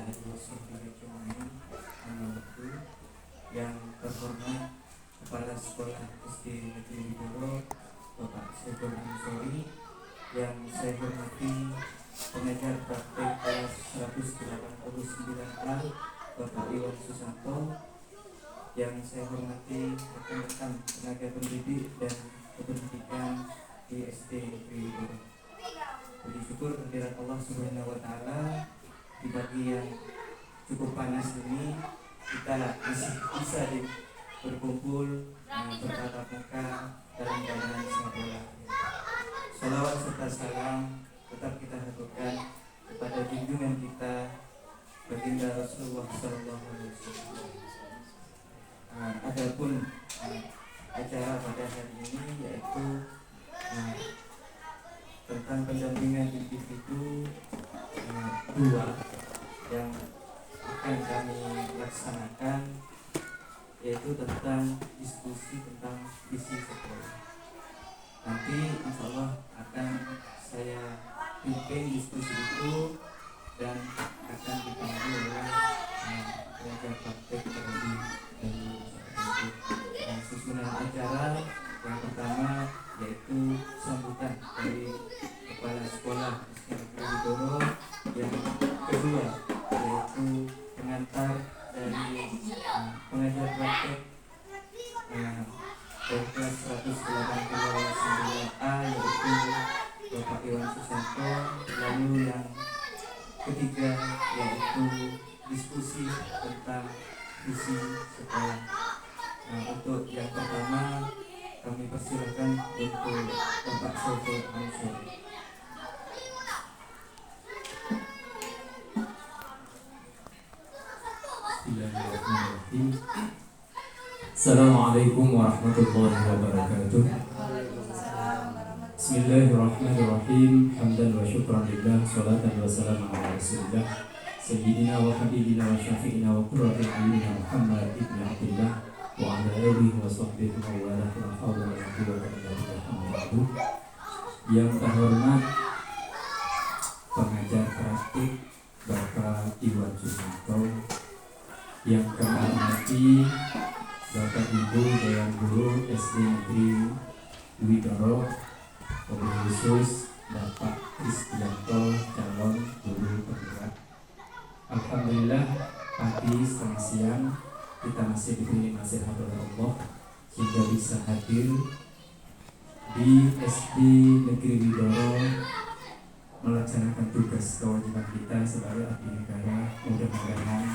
alihi wasallam. Yang terhormat Kepala Sekolah SD Negeri Widoro Bapak Saiful Ansori, yang saya hormati pengajar praktek kelas 189A Bapak Iwan Susanto, yang saya hormati rekan-rekan tenaga pendidik dan kependidikan di SD Negeri Widoro. Puji syukur kehadirat Allah Subhanahu wa Ta'ala, di pagi yang cukup panas ini kita masih bisa berkumpul bertatap muka dalam keadaan sehat walafiat. Salawat serta salam tetap kita haturkan kepada junjungan kita baginda Rasulullah Sallallahu Alaihi Wasallam. Adapun acara pada hari ini yaitu tentang pendampingan individu 2 yang akan kami laksanakan, yaitu tentang diskusi tentang visi sekolah. Nanti insya Allah akan saya pimpin diskusi itu dan akan dipandu oleh pengajar praktek terlebih dahulu. Susunan acara yang pertama yaitu sambutan dari Kepala Sekolah SD Widoro, yang kedua yaitu pengantar dari pengajar praktek kelas 189A yaitu Bapak Iwan Susanto. Lalu yang ketiga yaitu diskusi tentang visi sekolah. Untuk yang pertama kami persilakan untuk Bapak Saiful Ansori. Bismillahirrahmanirrahim. Assalamualaikum warahmatullahi wabarakatuh. Bismillahirrahmanirrahim. Hamdan wa syukran lillah, salatan wa salam ala rasulillah Sayyidina wa habibina wa syafi'ina wa qurrati a'yunina Muhammad ibn Abdullah wa ala alihi wa sahbihi wa wala hawla wa la quwwata illa billah. Yang terhormat pengajar praktik Bapak Iwan Susanto, yang kami hormati Bapak Ibu Dewan Guru SD Negeri Widoro, wabil khusus Bapak Kristianto, calon guru penggerak. Alhamdulillah, pagi setengah siang kita masih diberi nasihat oleh Allah sehingga bisa hadir di SD Negeri Widoro melaksanakan tugas kewajiban kita sebagai abdi negara. Mudah-mudahan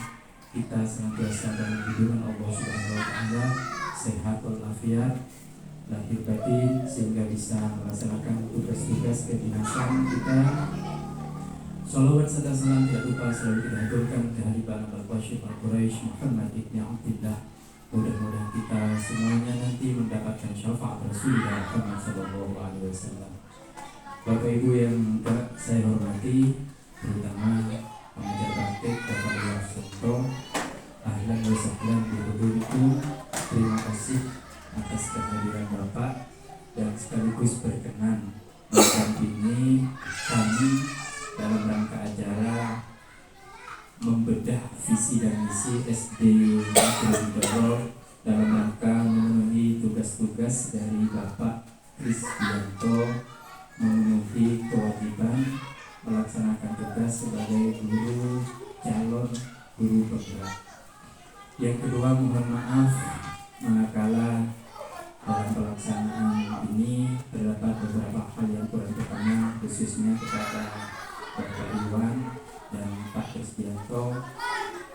kita senantiasa dalam lindungan Allah Subhanahu wa Ta'ala, sehat walafiat lahir batin, sehingga bisa melaksanakan tugas-tugas kedinasan kita. Salawat serta salam tidak lupa selalu kita haturkan ke Habibana Al-Qasyid Al-Quraisy Muhammad ibn Abdullah. Mudah-mudahan kita semuanya nanti mendapatkan syafaat Rasulullah Muhammad sallallahu alaihi wasallam. Bapak Ibu yang saya hormati, terutama pengajar praktik Bapak Iwan Susanto, ahlan wa sahlan bihudubikum. Terima kasih atas kehadiran Bapak dan sekaligus berkenan mendampingi kami dalam rangka acara membedah visi dan misi SD Negeri Widoro dalam rangka memenuhi tugas-tugas dari Bapak Kristianto, memenuhi kewajiban melaksanakan tugas sebagai guru calon guru penggerak. Yang kedua, mohon maaf manakala dalam pelaksanaan ini terdapat beberapa hal yang kurang berkenan, khususnya kepada Bapak Iwan dan Pak Kristianto.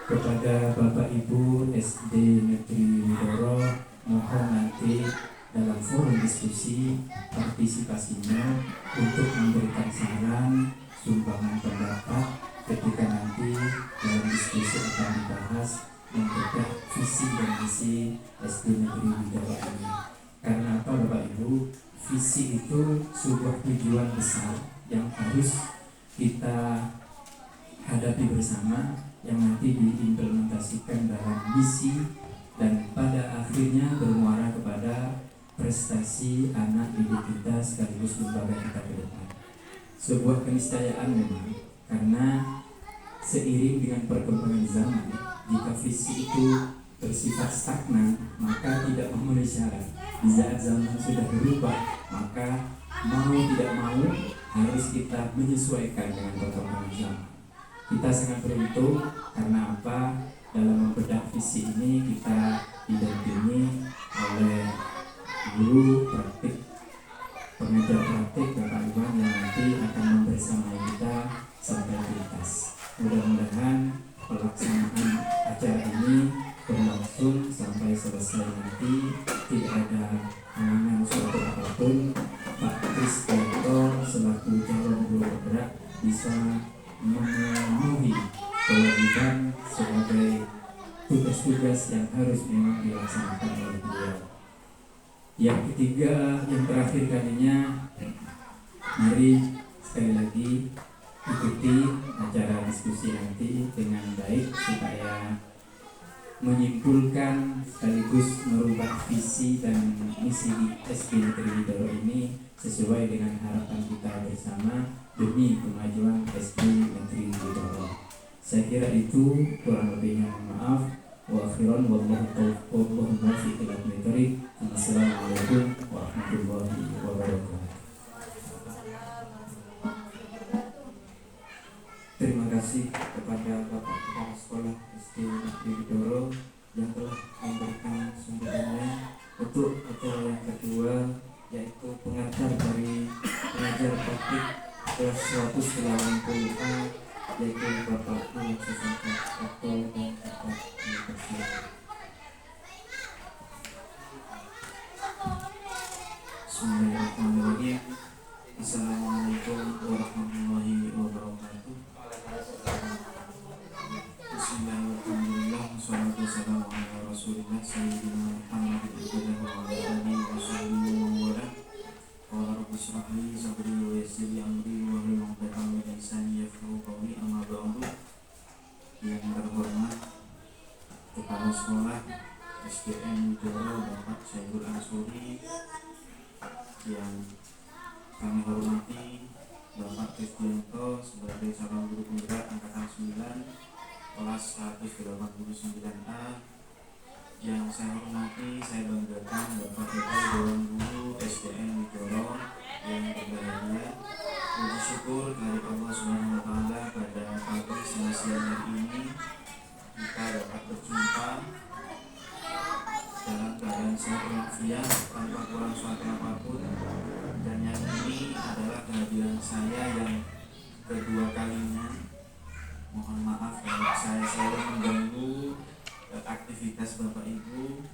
Kepada Bapak Ibu SD Negeri Widoro, mohon nanti dalam forum diskusi partisipasinya untuk memberikan saran, sumbangan pendapat ketika nanti dalam diskusi akan dibahas membedah visi dan misi SD Negeri Widoro ini. Karena apa Bapak Ibu? Visi itu sebuah tujuan besar yang harus kita hadapi bersama, yang nanti diimplementasikan dalam misi dan pada akhirnya bermuara kepada prestasi anak didik kita sekaligus lembaga kita ke depan. Sebuah keniscayaan memang, karena seiring dengan perkembangan zaman, jika visi itu bersifat stagnan, maka tidak memenuhi syarat. Di saat zaman sudah berubah, maka mau tidak mau harus kita menyesuaikan dengan perkembangan zaman. Kita sangat beruntung karena apa? Dalam membedah visi ini kita didampingi oleh guru praktik, pengajar praktik Bapak Iwan yang nanti akan membersamai kita sampai tuntas. Mudah-mudahan pelaksanaan acara ini berlangsung sampai selesai nanti, tidak ada halangan suatu apapun. Pak Kristianto selaku calon guru penggerak bisa memenuhi kewajiban sebagai tugas-tugas yang harus memang dilaksanakan oleh beliau. Yang ketiga, yang terakhir kalinya, mari sekali lagi ikuti acara diskusi nanti dengan baik supaya menyimpulkan sekaligus merubah visi dan misi SD Negeri Widoro ini sesuai dengan harapan kita bersama demi kemajuan SD Negeri Widoro. Saya kira itu, kurang lebihnya mohon maaf. Wa akhiran wallahu muwaffiq ila aqwamit. Assalamualaikum warahmatullahi wabarakatuh. Terima kasih kepada Bapak Kepala Sekolah SD Negeri Widoro yang telah memberikan sambutannya untuk acara yang kedua, yaitu pengajar dari pengajar praktik kelas 180A, yaitu Bapak Muhammad Susanto dan Bapak Universitas. Bismillahirrahmanirrahim. Assalamualaikum warahmatullahi wabarakatuh. Bismillahirrahmanirrahim. Wassalatu wassalamu ala Rasulillah sayyidina Muhammadin wa ala alihi wa sahbihi wa wala. Qala rabbi shrah li sadri wa yassir li amri wa hlul 'uqdatam min lisani yafqahu qawli. Amma ba'du. Yang terhormat Kepala Sekolah SDN Widoro Bapak Syahrul Ansori, yang kami hormati Bapak Kristianto sebagai calon guru penggerak angkatan 9 kelas 189A, yang saya hormati, saya banggakan Bapak Ibu Dewan Guru SDN Widoro yang berbahagia. Puji syukur dari Allah Subhanahu wa taala pada pagi siang hari ini kita dapat berjumpa dalam keadaan sehat walafiat tanpa kurang suatu apapun. Dan yang ini adalah kehadiran saya yang kedua kalinya. Mohon maaf kalau saya selalu mengganggu aktivitas Bapak Ibu.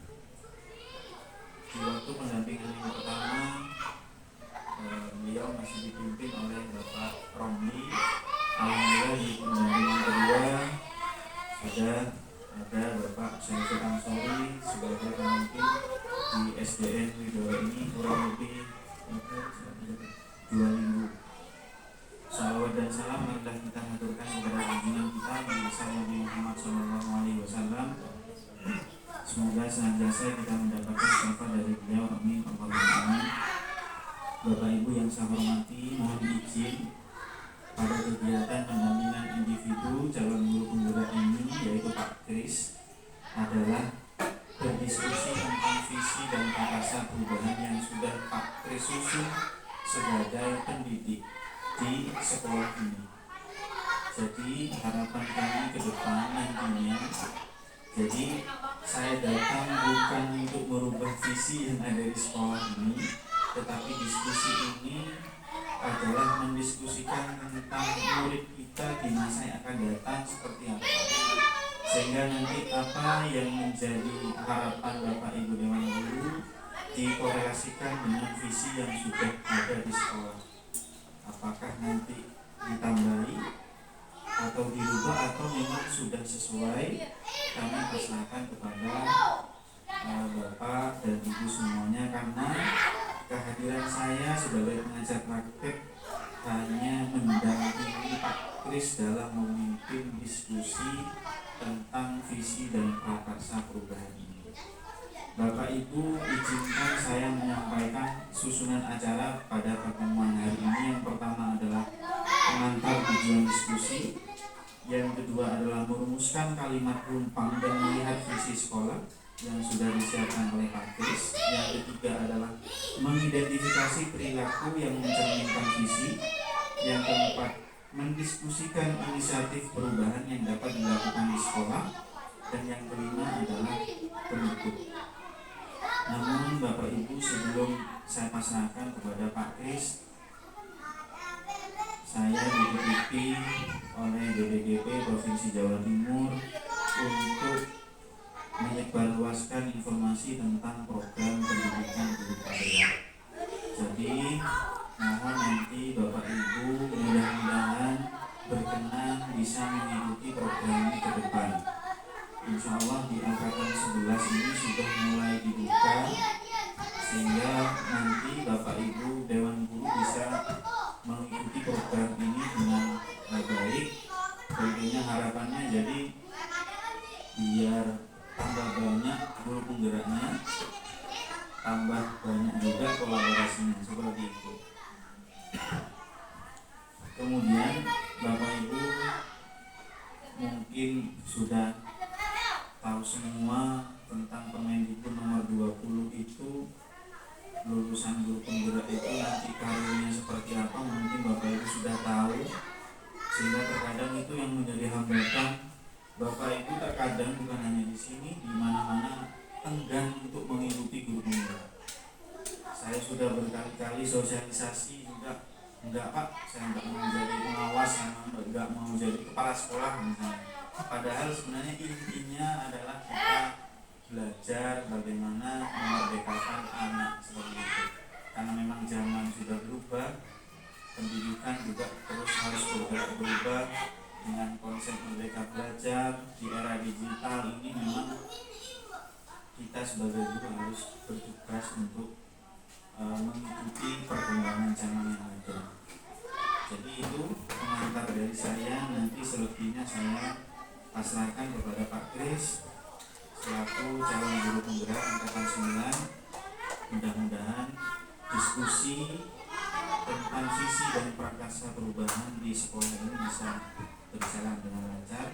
Di waktu pendampingan yang pertama, beliau masih dipimpin oleh Bapak Romli. Alhamdulillah di pendampingan kedua sudah ada Bapak Syahrul Ansori sebagai pemimpin di SDN Widoro ini kurang lebih 2 minggu. Salawat dan salam marilah kita haturkan kepada junjungan kita Nabi Muhammad SAW. Semoga senantiasa kita mendapatkan syafaat dari beliau. Amin Allahumma amin. Bapak Ibu yang saya hormati, mohon izin pada kegiatan pendampingan individu calon guru penggerak ini, yaitu Pak Kris, adalah berdiskusi tentang visi dan rasa perubahan yang sudah Pak Kris susun sebagai pendidik di sekolah ini. Jadi harapan kami ke depan nantinya, jadi saya datang bukan untuk merubah visi yang ada di sekolah ini, tetapi diskusi ini adalah mendiskusikan tentang murid kita di masa yang akan datang seperti apa, sehingga nanti apa yang menjadi harapan Bapak Ibu Dewan Guru dikorelasikan dengan visi yang sudah ada di sekolah. Apakah nanti ditambahi atau dirubah atau memang sudah sesuai, kami persilakan kepada Bapak dan Ibu semuanya, karena kehadiran saya sebagai pengajar praktek hanya mendampingi Pak Kris dalam memimpin diskusi tentang visi dan prakarsa perubahan ini. Bapak Ibu, izinkan saya menyampaikan susunan acara pada pertemuan hari ini. Yang pertama adalah pengantar tujuan diskusi, Yang kedua adalah merumuskan kalimat rumpang dan melihat visi sekolah yang sudah disiapkan oleh Pak Kris. Yang ketiga adalah mengidentifikasi perilaku yang mencerminkan visi. Yang keempat, mendiskusikan inisiatif perubahan yang dapat dilakukan di sekolah. Dan yang kelima adalah pengikut. Namun Bapak Ibu, sebelum saya pasrahkan kepada Pak Kris, saya dititipi oleh BPDP Provinsi Jawa Timur untuk menyebarluaskan informasi tentang program pendidikan guru KPA. Jadi mohon nanti Bapak Ibu mudah-mudahan berkenan bisa mengikuti program ini ke depan. Insya Allah di angkatan 11 ini sudah mulai dibuka, sehingga nanti Bapak Ibu Dewan Guru bisa mengikuti program ini dengan baik. Tentunya harapannya jadi biar tambah banyak guru penggeraknya, tambah banyak juga kolaborasinya, seperti itu. Kemudian Bapak Ibu mungkin sudah tahu semua tentang Permendikbud nomor 20 itu, lulusan guru penggerak itu nanti karirnya seperti apa, mungkin Bapak Ibu sudah tahu, sehingga terkadang itu yang menjadi hambatan. Bapak Ibu terkadang bukan hanya di sini, di mana-mana enggan untuk mengikuti guru penggerak. Saya sudah berkali-kali sosialisasi juga, enggak Pak, saya enggak mau jadi pengawas, enggak mau jadi kepala sekolah misalnya. Padahal sebenarnya intinya adalah kita belajar bagaimana memerdekakan anak, seperti itu. Karena memang zaman sudah berubah, pendidikan juga terus harus berubah dengan konsep merdeka belajar di era digital ini. Memang kita sebagai guru harus bertugas untuk mengikuti perkembangan zaman yang ada. Jadi itu pengantar dari saya. Nanti selebihnya saya pasrahkan kepada Pak Kris selaku calon guru penggerak angkatan 9. Mudah-mudahan diskusi tentang visi dan prakarsa perubahan di sekolah ini bisa berjalan dengan lancar.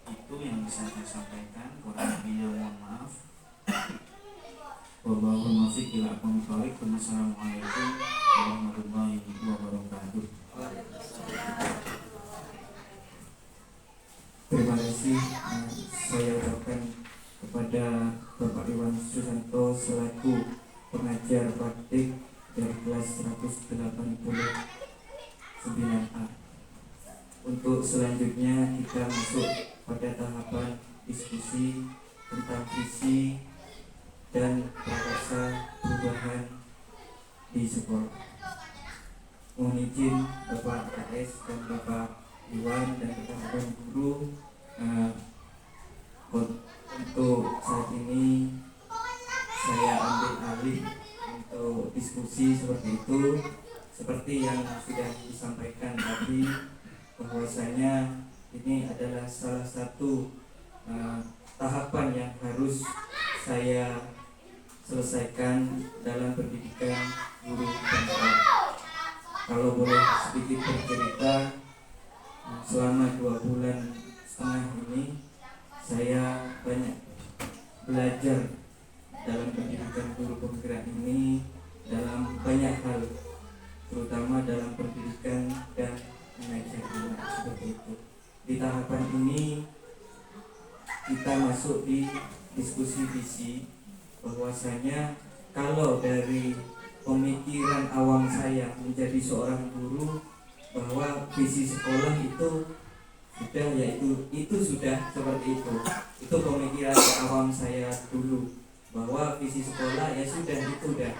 Itu yang bisa saya sampaikan. Kurang lebihnya mohon maaf. Wassalamualaikum warahmatullahi wabarakatuh. Terima kasih saya ucapkan kepada Bapak Iwan Susanto selaku pengajar praktik dari kelas 189A. Untuk selanjutnya kita masuk pada tahapan diskusi tentang visi dan prakarsa perubahan di sekolah. Mohon izin Bapak KS dan Bapak Iwan dan rekan-rekan guru, untuk saat ini saya ambil alih untuk diskusi seperti itu. Seperti yang sudah disampaikan tadi, bahwasanya ini adalah salah satu tahapan yang harus saya selesaikan dalam pendidikan guru penggerak. Kalau boleh sedikit bercerita, selama 2,5 bulan ini saya banyak belajar dalam pendidikan guru penggerak ini dalam banyak hal, terutama dalam pendidikan dan mengajar anak, seperti itu. Di tahapan ini kita masuk di diskusi visi, bahwasanya kalau dari pemikiran awam saya menjadi seorang guru, bahwa visi sekolah itu sudah, itu sudah seperti itu pemikiran awam saya dulu, bahwa visi sekolah ya sudah, itu udah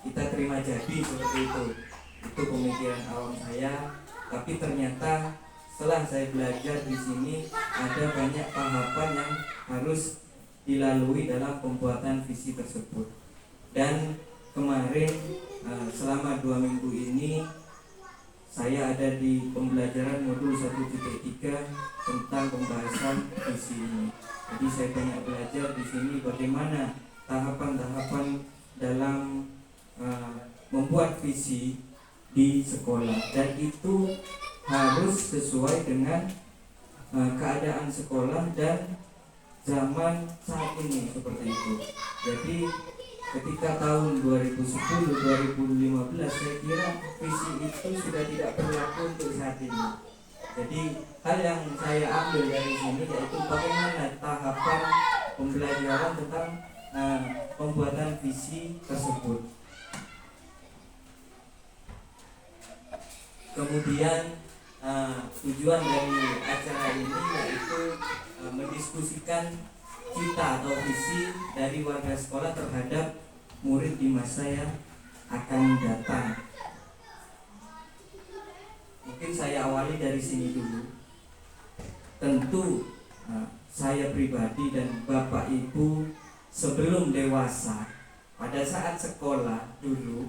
kita terima jadi seperti itu pemikiran awam saya. Tapi ternyata setelah saya belajar di sini ada banyak tahapan yang harus dilalui dalam pembuatan visi tersebut. Dan kemarin selama 2 minggu ini saya ada di pembelajaran modul 1.3 tentang pembahasan visi ini. Jadi saya banyak belajar di sini bagaimana tahapan-tahapan dalam membuat visi di sekolah, dan itu harus sesuai dengan keadaan sekolah dan zaman saat ini seperti itu. Jadi ketika tahun 2010-2015 saya kira visi itu sudah tidak berlaku untuk saat ini. Jadi hal yang saya ambil dari sini yaitu bagaimana tahapan pembelajaran tentang pembuatan visi tersebut. Kemudian tujuan dari acara ini yaitu mendiskusikan cita atau visi dari warga sekolah terhadap murid di masa yang akan datang. Mungkin saya awali dari sini dulu. Tentu saya pribadi dan Bapak Ibu sebelum dewasa, pada saat sekolah dulu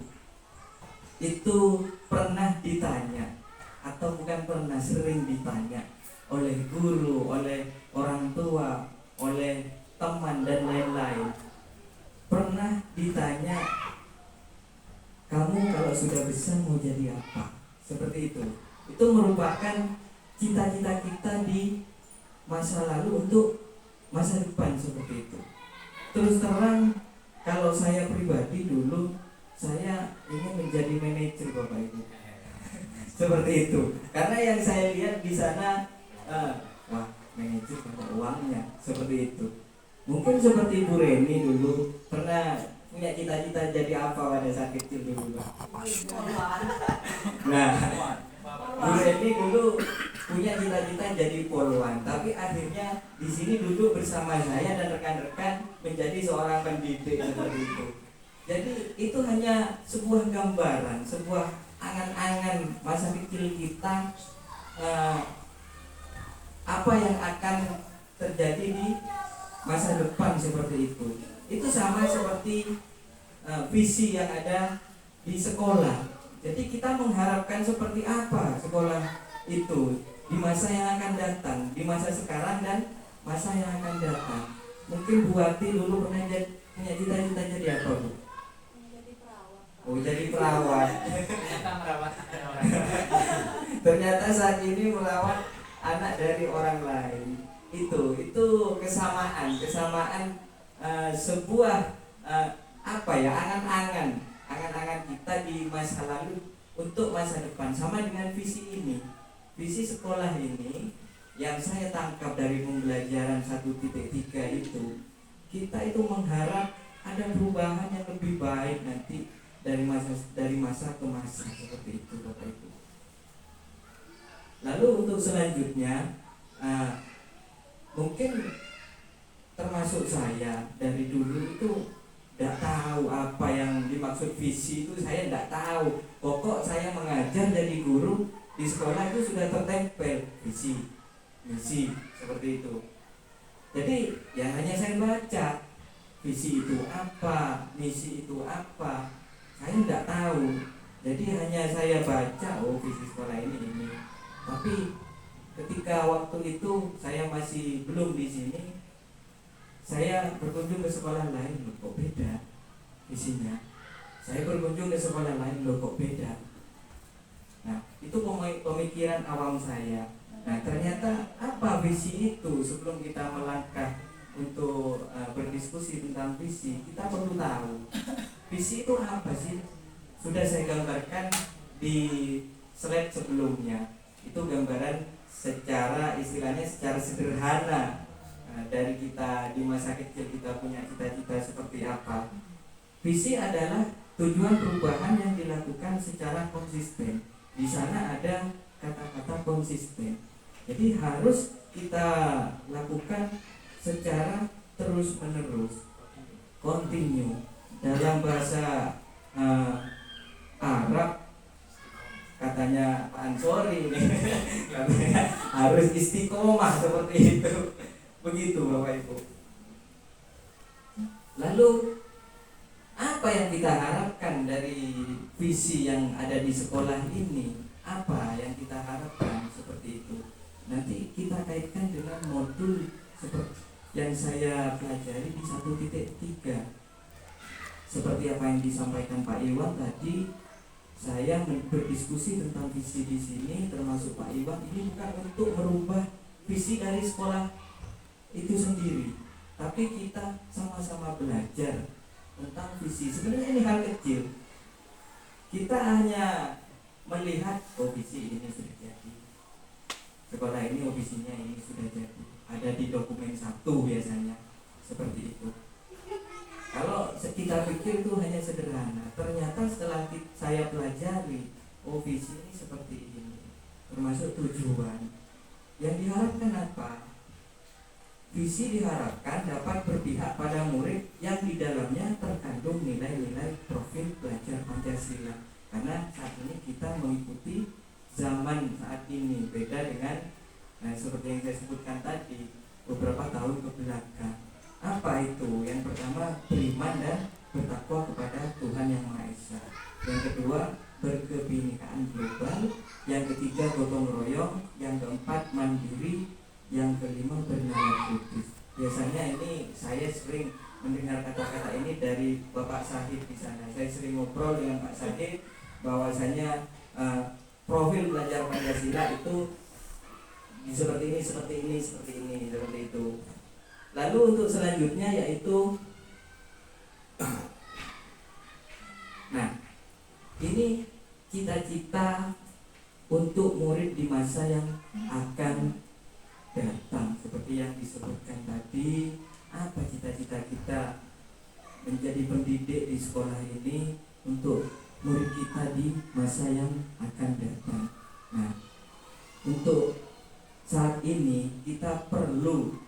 itu pernah ditanya, atau bukan pernah, sering ditanya oleh guru, oleh orang tua, oleh teman dan lain-lain. Pernah ditanya, kamu kalau sudah besar mau jadi apa? Seperti itu. Itu merupakan cita-cita kita di masa lalu untuk masa depan seperti itu. Terus terang, kalau saya pribadi dulu saya ingin menjadi manajer, Bapak Ibu. Seperti itu. Karena yang saya lihat di sana, wah, manajer banyak uangnya, seperti itu. Mungkin seperti Bu Reni dulu pernah punya cita-cita jadi apa pada saat kecil dulu. Nah, Bu Reni dulu punya cita-cita jadi polwan, tapi akhirnya di sini duduk bersama saya dan rekan-rekan menjadi seorang pendidik seperti itu. Jadi itu hanya sebuah gambaran, sebuah angan-angan masa kecil kita, apa yang akan terjadi di masa depan seperti itu. Itu sama seperti visi yang ada di sekolah. Jadi kita mengharapkan seperti apa sekolah itu di masa yang akan datang, di masa sekarang dan masa yang akan datang. Mungkin Bu Ati dulu pernah punya cita-cita jadi apa, Bu? Oh, jadi perawat. Ternyata saat ini merawat anak dari orang lain. Itu kesamaan sebuah apa ya, angan-angan kita di masa lalu untuk masa depan. Sama dengan visi ini, visi sekolah ini yang saya tangkap dari pembelajaran 1.3 itu, kita itu mengharap ada perubahan yang lebih baik nanti dari masa ke masa seperti itu, Bapak Ibu. Lalu untuk selanjutnya, mungkin termasuk saya dari dulu itu tidak tahu apa yang dimaksud visi itu, saya tidak tahu. Pokok saya mengajar jadi guru di sekolah itu sudah tertempel visi, misi seperti itu. Jadi ya hanya saya baca visi itu apa, misi itu apa, saya tidak tahu. Jadi hanya saya baca, oh visi sekolah ini. Tapi ketika waktu itu saya masih belum di sini, saya berkunjung ke sekolah lain, loh kok beda visinya. Saya berkunjung ke sekolah lain, loh kok beda. Nah, itu pemikiran awam saya. Nah, ternyata apa visi itu? Sebelum kita melangkah untuk berdiskusi tentang visi, kita perlu tahu visi itu apa sih. Sudah saya gambarkan di slide sebelumnya. Itu gambaran secara istilahnya secara sederhana dari kita di masa kecil kita punya cita-cita seperti apa. Visi adalah tujuan perubahan yang dilakukan secara konsisten. Di sana ada kata-kata konsisten. Jadi harus kita lakukan secara terus-menerus, continue. Dalam bahasa Arab katanya Pak Ansori ini katanya harus istiqomah seperti itu. Begitu Bapak Ibu. Lalu apa yang kita harapkan dari visi yang ada di sekolah ini? Apa yang kita harapkan seperti itu? Nanti kita kaitkan dengan modul seperti yang saya pelajari di 1.3. Seperti apa yang disampaikan Pak Iwan tadi, saya berdiskusi tentang visi di sini, termasuk Pak Iwan, ini bukan untuk merubah visi dari sekolah itu sendiri, tapi kita sama-sama belajar tentang visi. Sebenarnya ini hal kecil, kita hanya melihat visi ini sudah jadi, sekolah ini visinya ini sudah jadi, ada di dokumen 1 biasanya seperti itu. Kalau kita pikir itu hanya sederhana, ternyata setelah saya pelajari, visi ini seperti ini, termasuk tujuan. Yang diharapkan apa? Visi diharapkan dapat berpihak pada murid yang di dalamnya terkandung nilai-nilai profil belajar Pancasila. Karena saat ini kita mengikuti zaman saat ini, beda dengan seperti yang saya sebutkan tadi beberapa tahun ke belakang. Apa itu? Yang pertama, beriman dan bertakwa kepada Tuhan Yang Maha Esa. Yang kedua, berkebinekaan global. Yang ketiga, gotong royong. Yang keempat, mandiri. Yang kelima, bernalar kritis. Biasanya ini saya sering mendengar kata-kata ini dari Bapak Syahid di sana. Saya sering ngobrol dengan Pak Syahid bahwasanya profil belajar Pancasila itu seperti ini, seperti itu. Lalu untuk selanjutnya yaitu ini cita-cita untuk murid di masa yang akan datang. Seperti yang disebutkan tadi, apa cita-cita kita menjadi pendidik di sekolah ini untuk murid kita di masa yang akan datang. Untuk saat ini kita perlu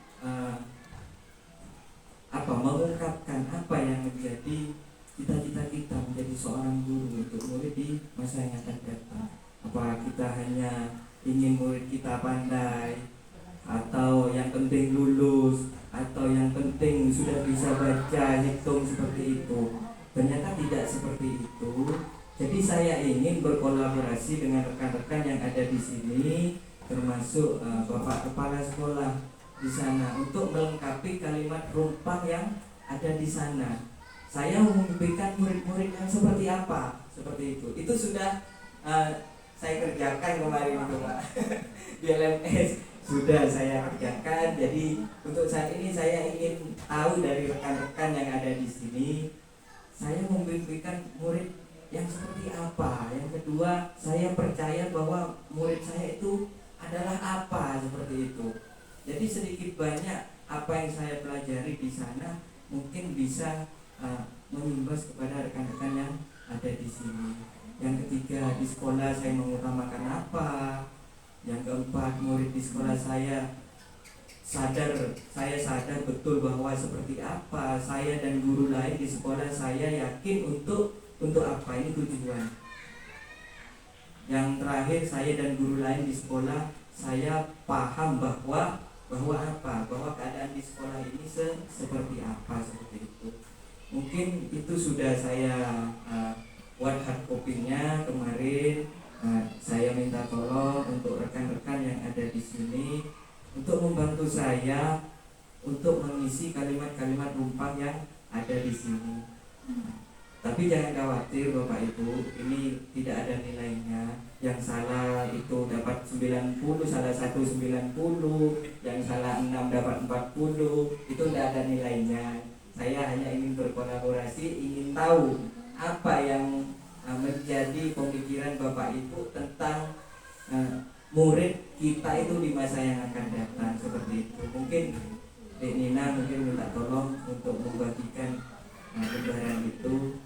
mengungkapkan apa yang menjadi cita-cita kita menjadi seorang guru untuk murid di masa yang akan datang. Apa kita hanya ingin murid kita pandai, atau yang penting lulus, atau yang penting sudah bisa baca, hitung, seperti itu? Ternyata tidak seperti itu. Jadi saya ingin berkolaborasi dengan rekan-rekan yang ada di sini, termasuk Bapak Kepala Sekolah di sana, untuk melengkapi kalimat rumpang yang ada di sana. Saya memimpikan murid-murid yang seperti apa, seperti itu. Itu sudah saya kerjakan kemarin itu, Pak. Di LMS sudah saya kerjakan. Jadi untuk saat ini saya ingin tahu dari rekan-rekan yang ada di sini, saya memimpikan murid yang seperti apa. Yang kedua, saya percaya bahwa murid saya itu adalah apa, seperti itu. Jadi sedikit banyak apa yang saya pelajari di sana mungkin bisa mengimbas kepada rekan-rekan yang ada di sini. Yang ketiga, di sekolah saya mengutamakan apa. Yang keempat, murid di sekolah saya sadar betul bahwa seperti apa. Saya dan guru lain di sekolah saya yakin untuk apa, ini tujuan. Yang terakhir, saya dan guru lain di sekolah saya paham bahwa keadaan di sekolah ini seperti apa, seperti itu. Mungkin itu sudah saya buat hard copy-nya kemarin. Saya minta tolong untuk rekan-rekan yang ada di sini untuk membantu saya untuk mengisi kalimat-kalimat rumpang yang ada di sini. Tapi jangan khawatir Bapak Ibu, ini tidak ada nilainya. Yang salah itu dapat 90, salah satu 90, yang salah 6 dapat 40, itu tidak ada nilainya. Saya hanya ingin berkolaborasi, ingin tahu apa yang menjadi pemikiran Bapak Ibu tentang murid kita itu di masa yang akan datang, seperti itu. Mungkin Dek Nina minta tolong untuk membagikan lembaran itu.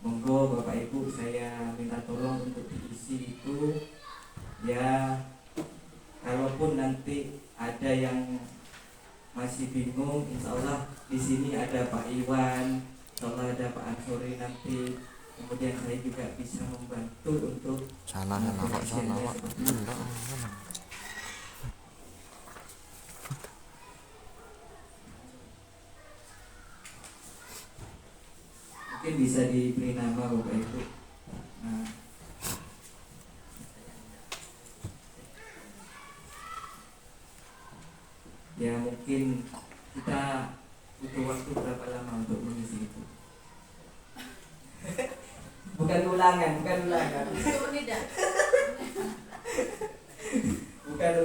Monggo Bapak Ibu, saya minta tolong untuk diisi itu. Ya, kalaupun nanti ada yang masih bingung, insya Allah di sini ada Pak Iwan, insya Allah ada Pak Ansori nanti. Kemudian saya juga bisa membantu untuk sana Pak. Mungkin bisa diberi nama Bapak Ibu. Ya mungkin kita butuh waktu berapa lama untuk mengisi itu? Bukan ulangan. Bukan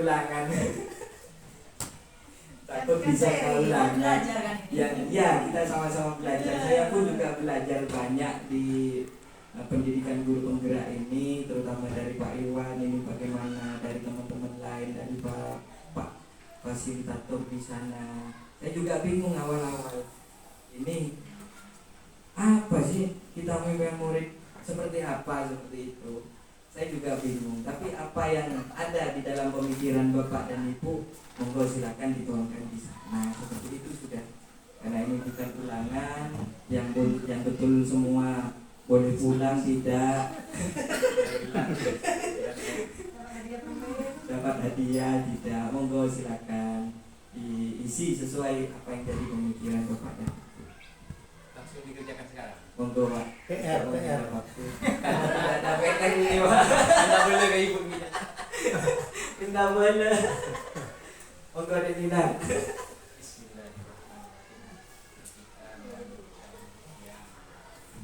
ulangan. takut bisa keulangan. Ya kita sama-sama belajar. Saya pun juga belajar banyak di pendidikan guru penggerak ini, terutama dari Pak Iwan ini bagaimana, dari teman-teman lain, dari Pak fasilitator di sana. Saya juga bingung awal-awal. Ini apa sih kita membimbing murid seperti apa seperti itu? Saya juga bingung. Tapi apa yang ada di dalam pemikiran Bapak dan Ibu, monggo silakan dituangkan di sana. Seperti itu sudah. Karena ini bukan ulangan yang betul semua boleh pulang tidak. Dapat hadiah tidak. Monggo silakan diisi sesuai apa yang jadi pemikiran Bapak dan Ibu. Langsung dikerjakan sekarang. Monggo Pak. PR. Waktu. Karena tidak ada PR ini Pak. Kita boleh ke ibu kita. Tidak boleh. Monggo Dinar.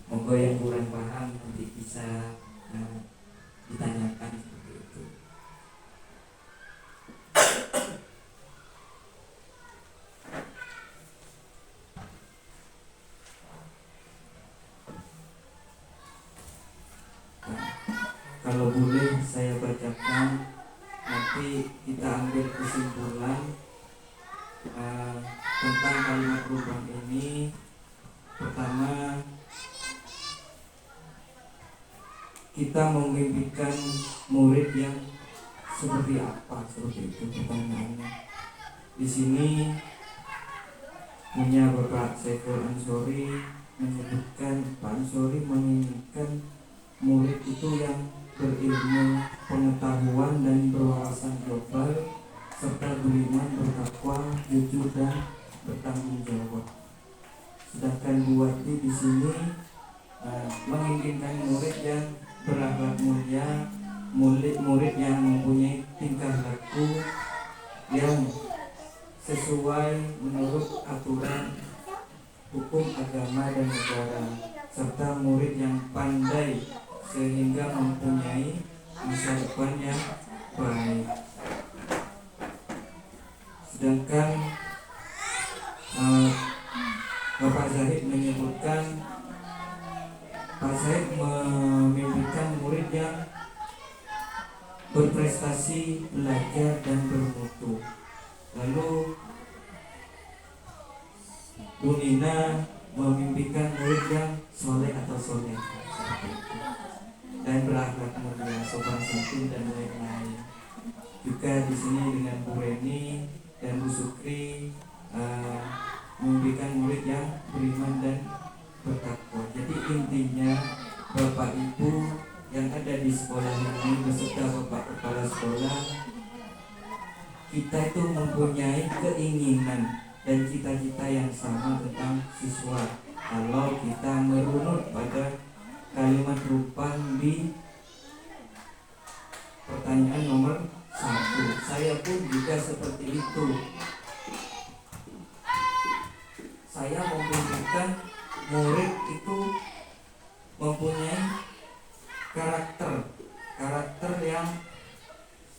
Monggo yang kurang paham nanti bisa ditanyakan seperti itu. Kalau boleh saya bacakan, nanti kita ambil kesimpulan tentang kalimat rubah ini. Pertama, kita memimpikan murid yang seperti apa, seperti itu pertanyaannya. Di sini punya Bapak Saiful Ansori menyebutkan, Pak Ansori menginginkan murid itu yang berilmu, pengetahuan dan berwawasan global, serta beriman, bertakwa, jujur dan bertanggung jawab. Sedangkan Buati di sini menginginkan murid yang berakhlak mulia, murid yang mempunyai tingkah laku yang sesuai menurut aturan hukum agama dan negara, serta murid yang pandai sehingga mempunyai masa depan yang baik. Sedangkan Bapak Zahid menyebutkan, Pak Zahid memimpikan murid yang berprestasi, belajar dan bermutu. Lalu Bu Nina memimpikan murid yang soleh atau soleha dan berakhlak mulia, sopan santun dan lain-lain. Juga di sini dengan Bu Reni dan Bu Sukri memimpikan murid yang beriman dan bertakwa. Jadi intinya Bapak Ibu yang ada di sekolah ini beserta Bapak Kepala Sekolah, kita itu mempunyai keinginan dan cita-cita yang sama tentang siswa. Kalau kita merunut pada kalimat rupang di pertanyaan nomor 1, saya pun juga seperti itu. Saya membutuhkan murid itu mempunyai karakter yang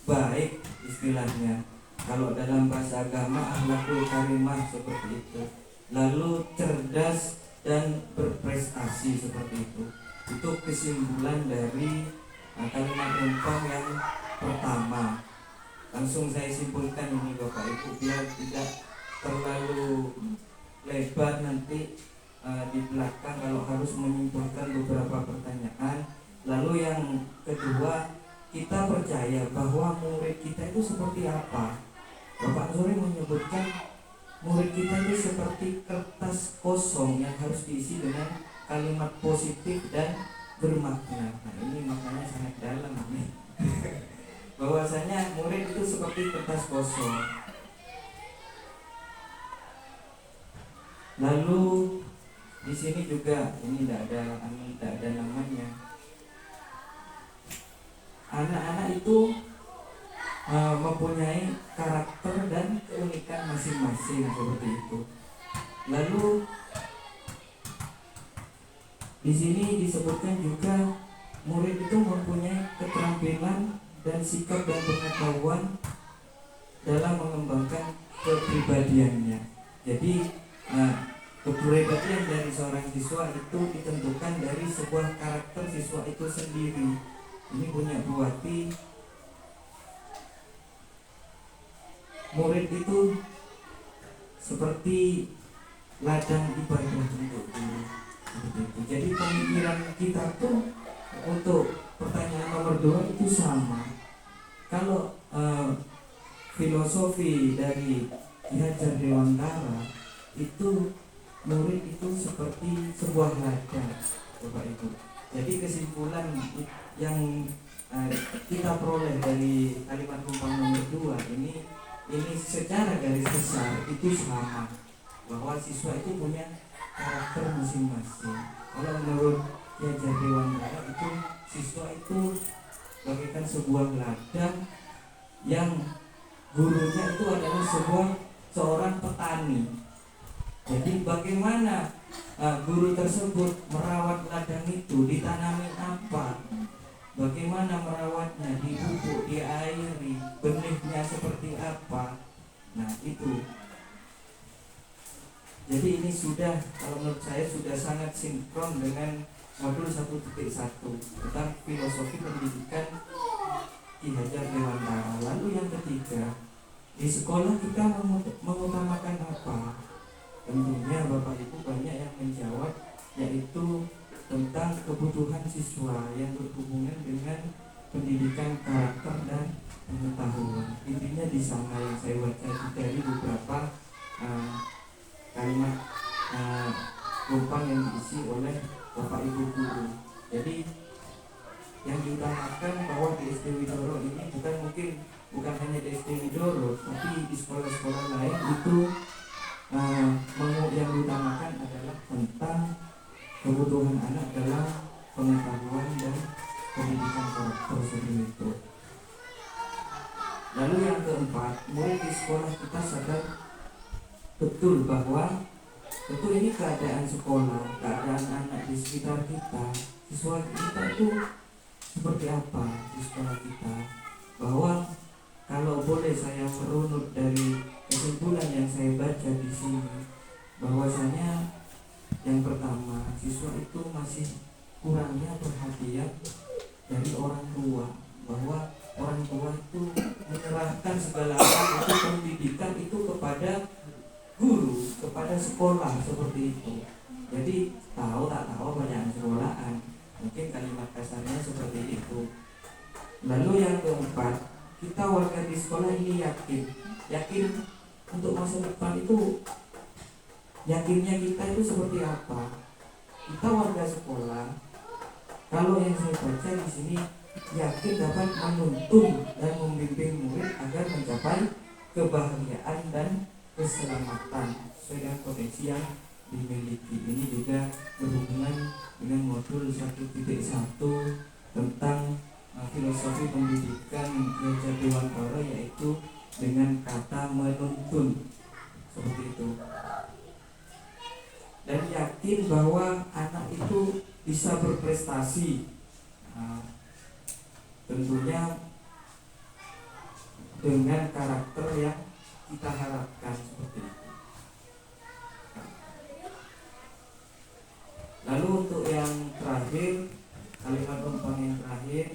baik istilahnya. Kalau dalam bahasa agama akhlakul karimah seperti itu. Lalu cerdas dan berprestasi seperti itu. Itu kesimpulan dari kalimat rempang yang pertama. Langsung saya simpulkan ini Bapak Ibu biar tidak terlalu lebar nanti di belakang kalau harus menyimpulkan beberapa pertanyaan. Lalu yang kedua, kita percaya bahwa murid kita itu seperti apa. Bapak Zuri menyebutkan murid kita itu seperti kertas kosong yang harus diisi dengan kalimat positif dan bermakna. Nah ini maknanya sangat dalam nih. Bahwasanya murid itu seperti kertas kosong. Lalu di sini juga ini tidak ada namanya. Anak-anak itu mempunyai karakter dan keunikan masing-masing seperti itu. Lalu di sini disebutkan juga murid itu mempunyai keterampilan dan sikap dan pengetahuan dalam mengembangkan kepribadiannya. Jadi kepribadian dari seorang siswa itu ditentukan dari sebuah karakter siswa itu sendiri. Ini punya berarti murid itu seperti ladang ibadah untuk guru. Jadi pemikiran kita tuh untuk pertanyaan nomor 2 itu sama. Kalau filosofi dari Ki Hajar Dewantara itu murid itu seperti sebuah ladang, Bapak Ibu. Jadi kesimpulan yang kita peroleh dari kalimat rumpang nomor 2 ini secara garis besar itu sama, bahwa siswa itu punya karakter masing-masing. Kalau menurut Ki Hajar Dewantara itu siswa itu bagaikan sebuah ladang yang gurunya itu adalah seorang petani. Jadi bagaimana guru tersebut merawat ladang itu, ditanami apa, bagaimana merawatnya, dipupuk, diairi, benihnya seperti apa. Nah itu. Jadi ini sudah, kalau menurut saya sudah sangat sinkron dengan modul 1.1 tentang filosofi pendidikan Ki Hajar Dewantara. Lalu yang ketiga, di sekolah kita mengutamakan apa? Tentunya Bapak Ibu banyak yang menjawab, yaitu tentang kebutuhan siswa yang berhubungan dengan pendidikan karakter dan pengetahuan. Intinya di sana yang saya baca dari beberapa kalimat rumpang yang diisi oleh Bapak Ibu guru. Jadi yang diutamakan bahwa di SD Widoro ini bukan hanya di SD Widoro, tapi di sekolah-sekolah lain itu yang diutamakan adalah tentang kebutuhan anak dalam pengetahuan dan pendidikan karakter seperti itu. Lalu yang keempat, murid di sekolah kita sadar betul bahwa tentu ini keadaan sekolah, keadaan anak di sekitar kita, siswa kita itu seperti apa di sekolah kita. Bahwa kalau boleh saya merunut dari kesimpulan yang saya baca di sini, bahwasanya yang pertama, siswa itu masih kurangnya perhatian dari orang tua, bahwa orang tua itu menyerahkan segala hal itu pendidikan itu kepada guru, kepada sekolah seperti itu. Jadi tahu tak tahu banyak sekolahan, mungkin kalimat kasarnya seperti itu. Lalu yang keempat, kita warga di sekolah ini yakin untuk masa depan itu, yakinnya kita itu seperti apa? Kita warga sekolah, kalau yang saya baca di sini, yakin dapat menuntun dan membimbing murid agar mencapai kebahagiaan dan keselamatan sesuai dengan potensi yang dimiliki. Ini juga berhubungan dengan modul 1.1 tentang filosofi pendidikan Ki Hajar Dewantara, yaitu dengan kata menuntun seperti itu. Dan yakin bahwa anak itu bisa berprestasi, tentunya dengan karakter yang kita harapkan seperti itu. Lalu untuk yang terakhir, kalimat rumpang yang terakhir,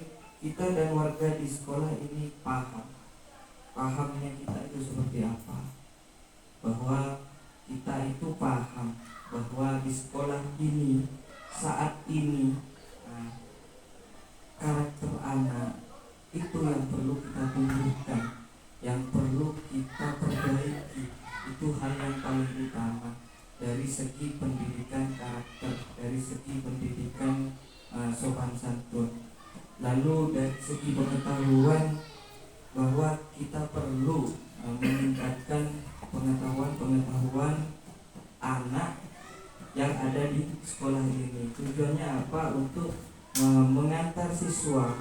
kita dan warga di sekolah ini pahamnya kita itu seperti apa, bahwa kita itu paham bahwa di sekolah ini saat ini karakter anak itu yang perlu kita tumbuhkan, yang perlu kita perbaiki. Itu hal yang paling utama dari segi pendidikan karakter, dari segi pendidikan sopan santun. Lalu dari segi pengetahuan, bahwa kita perlu meningkatkan pengetahuan anak yang ada di sekolah ini. Tujuannya apa? Untuk mengantar siswa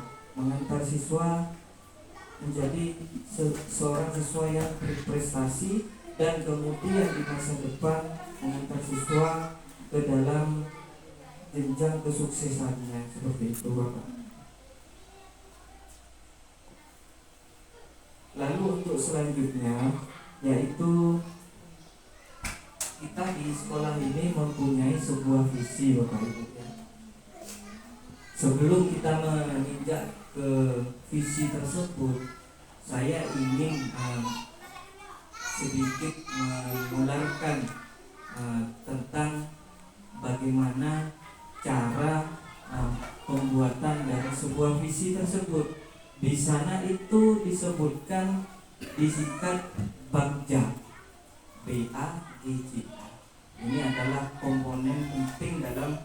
menjadi seorang siswa yang berprestasi, dan kemudian di masa depan mengantar siswa ke dalam jenjang kesuksesannya seperti itu, Bapak. Lalu untuk selanjutnya yaitu kita di sekolah ini mempunyai sebuah visi Bapak Ibu ya. Sebelum kita menginjak ke visi tersebut, saya ingin sedikit mengularkan tentang bagaimana cara pembuatan dari sebuah visi tersebut. Di sana itu disebutkan disingkat BAGJA, BAGJA. Ini adalah komponen penting dalam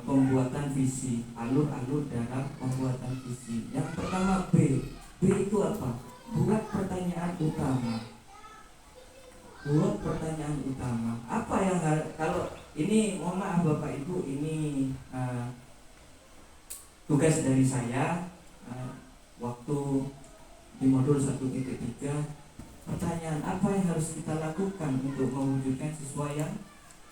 pembuatan visi, alur-alur dalam pembuatan visi. Yang pertama B. B itu apa? Buat pertanyaan utama. Buat pertanyaan utama. Apa yang kalau ini, mohon maaf Bapak Ibu, ini tugas dari saya waktu di modul 1.3. Pertanyaan apa yang harus kita lakukan untuk mewujudkan siswa yang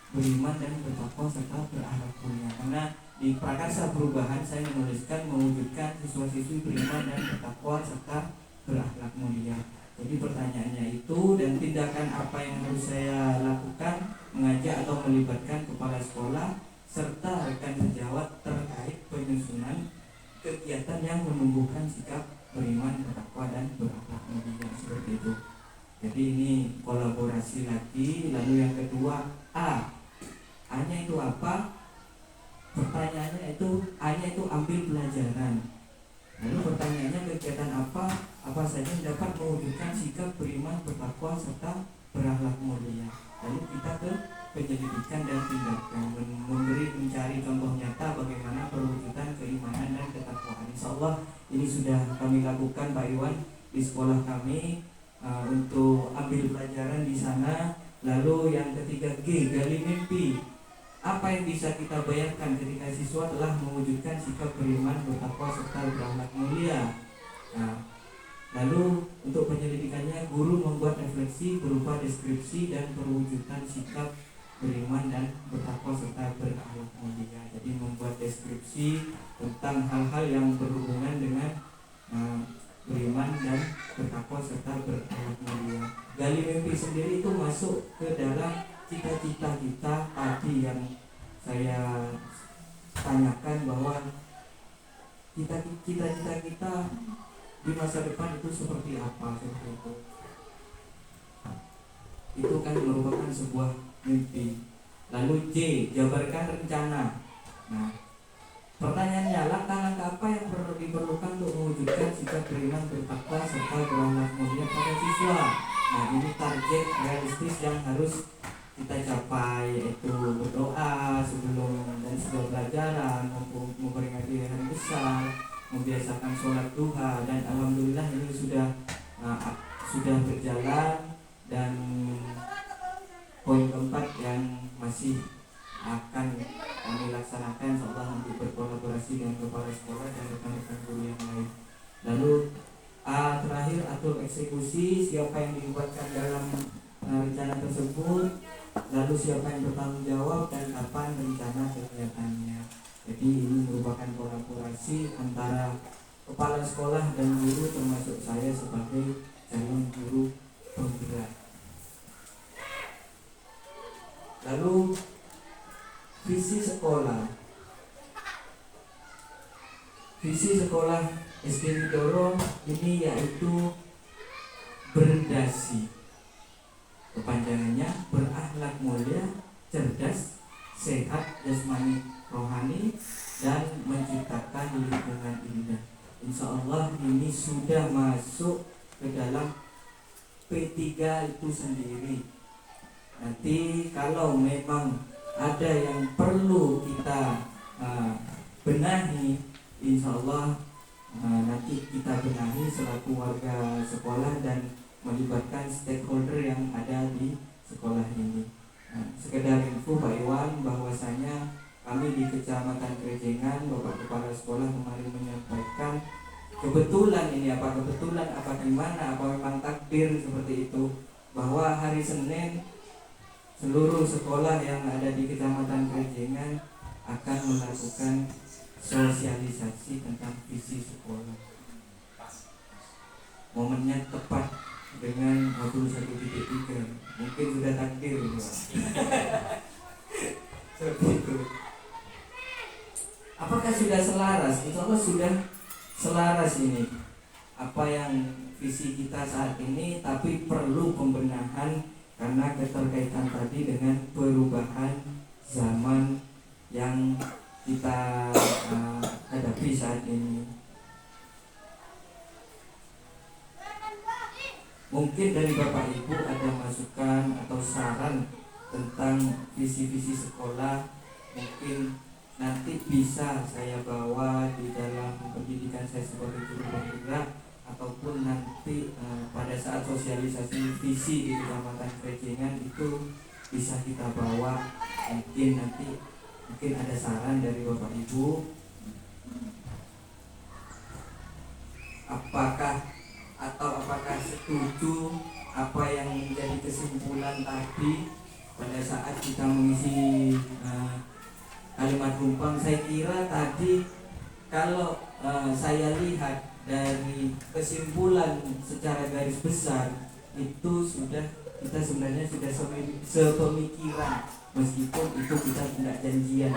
beriman dan bertakwa serta berakhlak mulia. Karena di prakarsa perubahan saya menuliskan mewujudkan siswa-siswi beriman dan bertakwa serta berakhlak mulia. Jadi pertanyaannya itu, dan tindakan apa yang harus saya lakukan, mengajak atau melibatkan kepala sekolah serta rekan sejawat terkait penyusunan kegiatan yang menumbuhkan sikap beriman, bertakwa dan berakhlak mulia, seperti itu. Jadi ini kolaborasi lagi. Lalu yang kedua A. A-nya itu apa? Pertanyaannya itu A-nya itu ambil pelajaran. Lalu pertanyaannya kegiatan apa saja yang dapat mewujudkan sikap beriman, bertakwa serta berakhlak mulia. Lalu kita ke penyelidikan dan tindakan, mencari contoh nyata bagaimana perwujudan keimanan dan ketakwaan. Insyaallah ini sudah kami lakukan Pak Iwan di sekolah kami untuk ambil pelajaran di sana. Lalu yang ketiga G, gali mimpi. Apa yang bisa kita bayangkan ketika siswa telah mewujudkan sikap beriman, bertakwa serta berakhlak mulia. Nah, lalu untuk penyelidikannya, guru membuat refleksi berupa deskripsi dan perwujudan sikap beriman dan bertakwa serta berakhlak mulia. Jadi membuat deskripsi tentang hal-hal yang berhubungan dengan beriman dan bertakwa serta berakhlak mulia. Gali mimpi sendiri itu masuk ke dalam cita-cita kita tadi yang saya tanyakan, bahwa cita-cita kita di masa depan itu seperti apa, seperti itu. Itu kan merupakan sebuah mimpi. Lalu J, jabarkan rencana. Nah, pertanyaannya, langkah-langkah apa yang diperlukan untuk mewujudkan sikap beriman, bertakwa serta berakhlak mulia pada siswa. Nah, ini target realistis yang harus kita capai, yaitu berdoa sebelum dan setelah pelajaran, memperingati hari besar, membiasakan sholat duha, dan alhamdulillah ini sudah berjalan. Dan poin keempat yang masih akan kami laksanakan insyaallah nanti berkolaborasi dengan kepala sekolah dan rekan-rekan guru yang lain. Lalu A terakhir, atur eksekusi, siapa yang dilibatkan dalam rencana tersebut, lalu siapa yang bertanggung jawab, dan kapan rencana kegiatannya. Jadi ini merupakan kolaborasi antara kepala sekolah dan guru, termasuk saya sebagai calon guru penggerak. Lalu visi sekolah. Visi sekolah SD Widoro ini yaitu berdasi. Kepanjangannya berakhlak mulia, cerdas, sehat jasmani rohani, dan menciptakan lingkungan indah. Insya Allah ini sudah masuk ke dalam P3 itu sendiri. Nanti kalau memang ada yang perlu kita benahi, insya Allah nanti kita benahi selaku warga sekolah dan melibatkan stakeholder yang ada di sekolah ini. Sekedar info Pak Iwan, bahwasanya kami di Kecamatan Krejengan, Bapak Kepala Sekolah kemarin menyampaikan, kebetulan ini apa gimana, apa memang takdir seperti itu, bahwa hari Senin seluruh sekolah yang ada di Kecamatan Krejengan akan melakukan sosialisasi tentang visi sekolah. momennya tepat dengan 21.3, mungkin sudah takdir gitu. Seperti itu. Apakah sudah selaras? Insya Allah sudah selaras ini apa yang visi kita saat ini, tapi perlu pembenahan karena keterkaitan tadi dengan perubahan zaman yang kita hadapi saat ini. Mungkin dari Bapak Ibu ada masukan atau saran tentang visi-visi sekolah, mungkin nanti bisa saya bawa di dalam pendidikan saya sebagai guru penggerak, ataupun nanti pada saat sosialisasi visi di Kecamatan Krejengan itu bisa kita bawa. Mungkin ada saran dari Bapak Ibu, apakah setuju apa yang menjadi kesimpulan tadi pada saat kita mengisi kalimat rumpang. Saya kira tadi kalau saya lihat dari kesimpulan secara garis besar itu kita sebenarnya sudah sepemikiran, meskipun itu kita tidak janjian.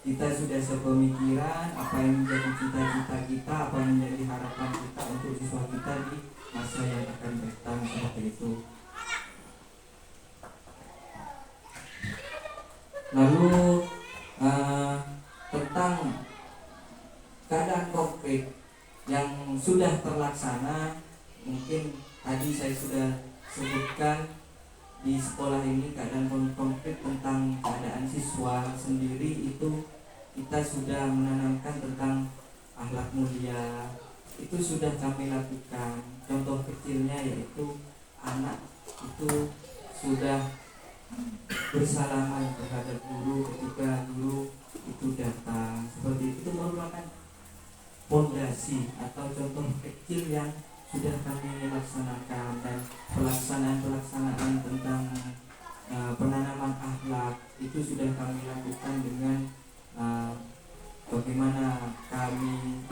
Kita sudah sepemikiran apa yang menjadi cita-cita kita, apa yang menjadi harapan kita untuk siswa kita di masa yang akan datang, seperti itu. Lalu tentang keadaan konkret yang sudah terlaksana, mungkin tadi saya sudah sebutkan di sekolah ini keadaan konkret tentang keadaan siswa sendiri itu kita sudah menanamkan tentang akhlak mulia, itu sudah kami lakukan. Contoh kecilnya yaitu anak itu sudah bersalaman terhadap guru ketika guru itu datang. Seperti itu merupakan fondasi atau contoh kecil yang sudah kami laksanakan. Dan pelaksanaan tentang penanaman akhlak itu sudah kami lakukan dengan bagaimana kami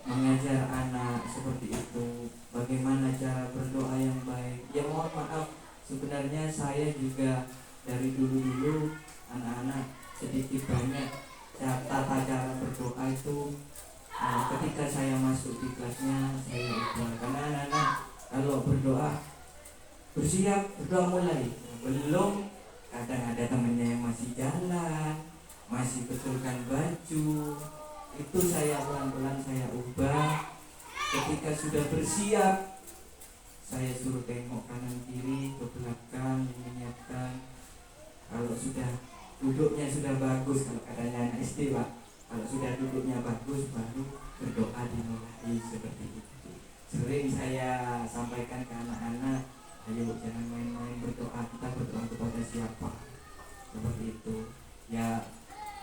mengajar anak seperti itu, bagaimana cara berdoa yang baik. Ya mohon maaf, sebenarnya saya juga dari dulu anak-anak sedikit banyak tata cara berdoa itu ketika saya masuk di kelasnya saya ubah. Karena anak-anak kalau berdoa bersiap, berdoa mulai, belum kadang ada temannya yang masih jalan, masih betulkan baju, itu saya pelan-pelan saya ubah. Ketika sudah bersiap, saya suruh tengok kanan kiri ke belakang, menyiapkan. Kalau sudah duduknya sudah bagus, kalau katanya anak SD Pak, kalau sudah duduknya bagus baru berdoa dimulai, seperti itu. Sering saya sampaikan ke anak-anak, ayo jangan main-main berdoa, kita berdoa kepada siapa, seperti itu. Ya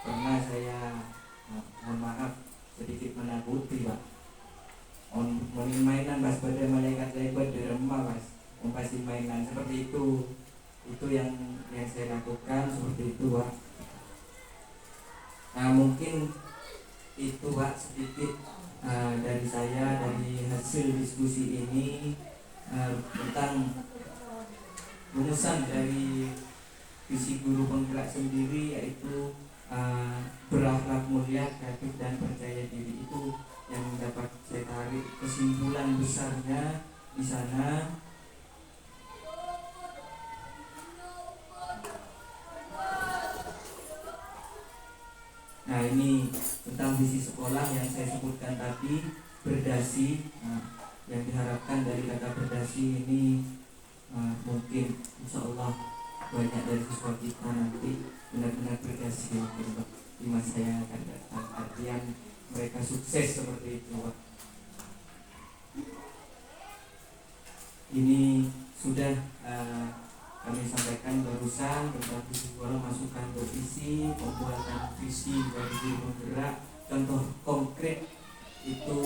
pernah saya mohon maaf sedikit menakuti Pak, mainan pas pada malaikat lebat di rumah Mas, pasti mainan seperti itu yang saya lakukan, seperti itu Pak. Nah mungkin itu Pak sedikit dari saya, dari hasil diskusi ini tentang rumusan dari visi guru penggerak sendiri, yaitu berakhlak mulia, kreatif dan percaya diri. Itu yang dapat saya tarik kesimpulan besarnya di sana. Nah ini tentang visi sekolah yang saya sebutkan tadi, berdasi. Yang diharapkan dari kata berdasi ini mungkin insya Allah banyak dari siswa kita nanti benar-benar berdasi di masa yang akan datang. Artian mereka sukses seperti itu. Ini sudah kami sampaikan barusan tentang visi sekolah, masukan bervisi, pembuatan visi dari guru penggerak. Contoh konkret itu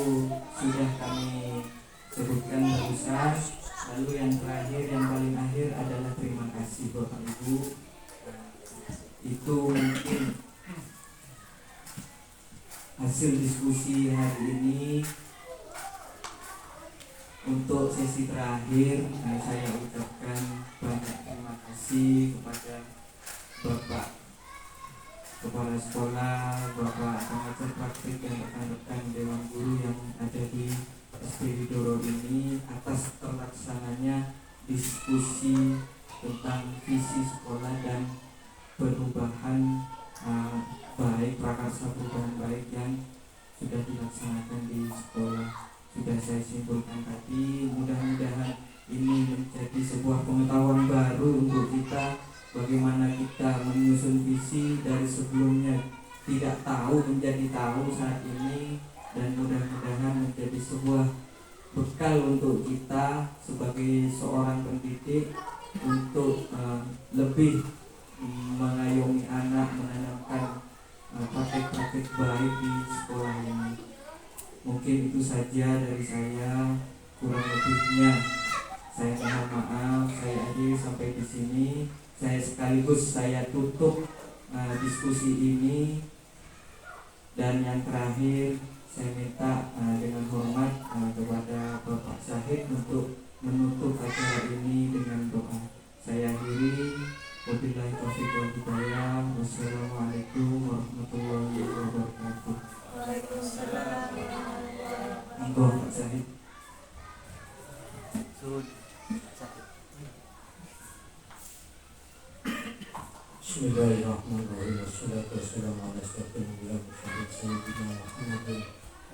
sudah kami sebutkan barusan. Lalu yang terakhir, yang paling akhir adalah terima kasih Bapak Ibu. Itu mungkin hasil diskusi hari ini. Untuk sesi terakhir, saya ucapkan banyak terima kasih kepada Bapak Kepala Sekolah, Bapak pengajar praktik dan rekan-rekan Dewan Guru yang ada di SD Widoro ini atas terlaksananya diskusi tentang visi sekolah dan perubahan baik, prakarsa perubahan baik yang sudah dilaksanakan di sekolah. Sudah saya simpulkan tadi, mudah-mudahan ini menjadi sebuah pengetahuan baru untuk kita, bagaimana kita menyusun visi dari sebelumnya tidak tahu menjadi tahu saat ini, dan mudah-mudahan menjadi sebuah bekal untuk kita sebagai seorang pendidik untuk lebih mengayomi anak, menanamkan praktik-praktik baik di sekolah ini. Mungkin itu saja dari saya, kurang lebihnya saya mohon maaf. Saya akhiri sampai di sini. Saya tutup diskusi ini, dan yang terakhir saya minta dengan hormat kepada Bapak Syahid untuk menutup acara ini dengan doa. Saya akhiri. Wabillahi taufiq wal hidayah. Wassalamualaikum warahmatullahi wabarakatuh. Waalaikumsalam. Monggo Pak Syahid. Bismillahirrahmanirrahim. Wassalatu wassalamu ala asyrafil anbiya'i Muhammad sayyidina Muhammadin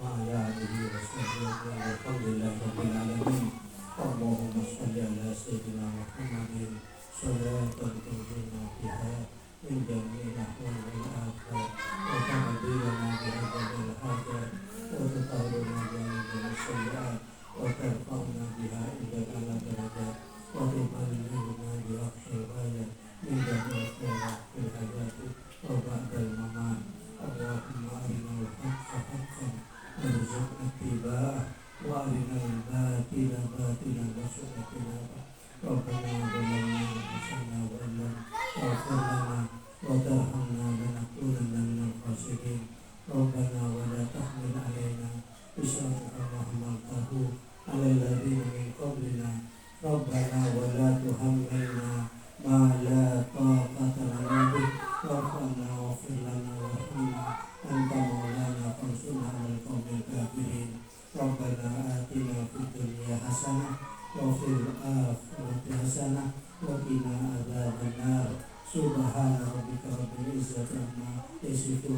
wa ala alihi wa sahbihi walhamdulillahi rabbil alamin. Allahumma shalli ala sayyidina Muhammadin salatan tunjina biha min jami'il ahwalil afat wa ta'dilana bihadzal hajat wa tutahhiruna biha min sayyi'at wa tarfa'una biha ila ala darajat wa tuballighuna biha ghayat min jami'il khairat fil hayati wa ba'dal mamat. Allahumma arinal haqqa haqqan warzuqna ittiba'ah wa arinal batila batilan warzuqna ijtinabah. Rabbana zalamna anfusana wa illam taghfir lana wa tarhamna lanakunanna minal khasirin. Rabbana wa la tahmil alaina isran kama hamaltahu alal ladzina min qablina. Rabbana wa la tuhammilna ma la taqata lana bih wa'fu 'anna waghfir lana warhamna anta maulana fansurna 'alal qaumil kafirin. Rabbana atina fid dunya hasanah wa fil akhirati hasanah wa qina adzabannar. Subhana rabbika rabbil izzati amma yasifun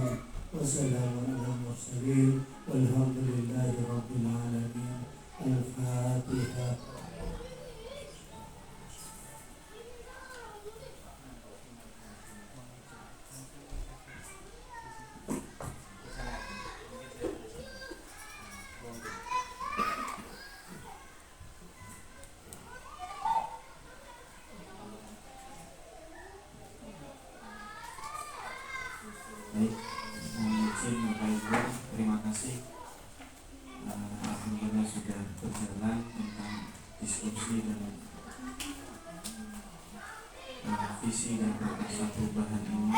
wa salamun 'alal mursalin walhamdulillahi rabbil alamin. Al-Fatihah. Baik, izin Bapak Ibu, terima kasih. Alhamdulillah sudah berjalan tentang diskusi dan visi dan prakarsa perubahan ini.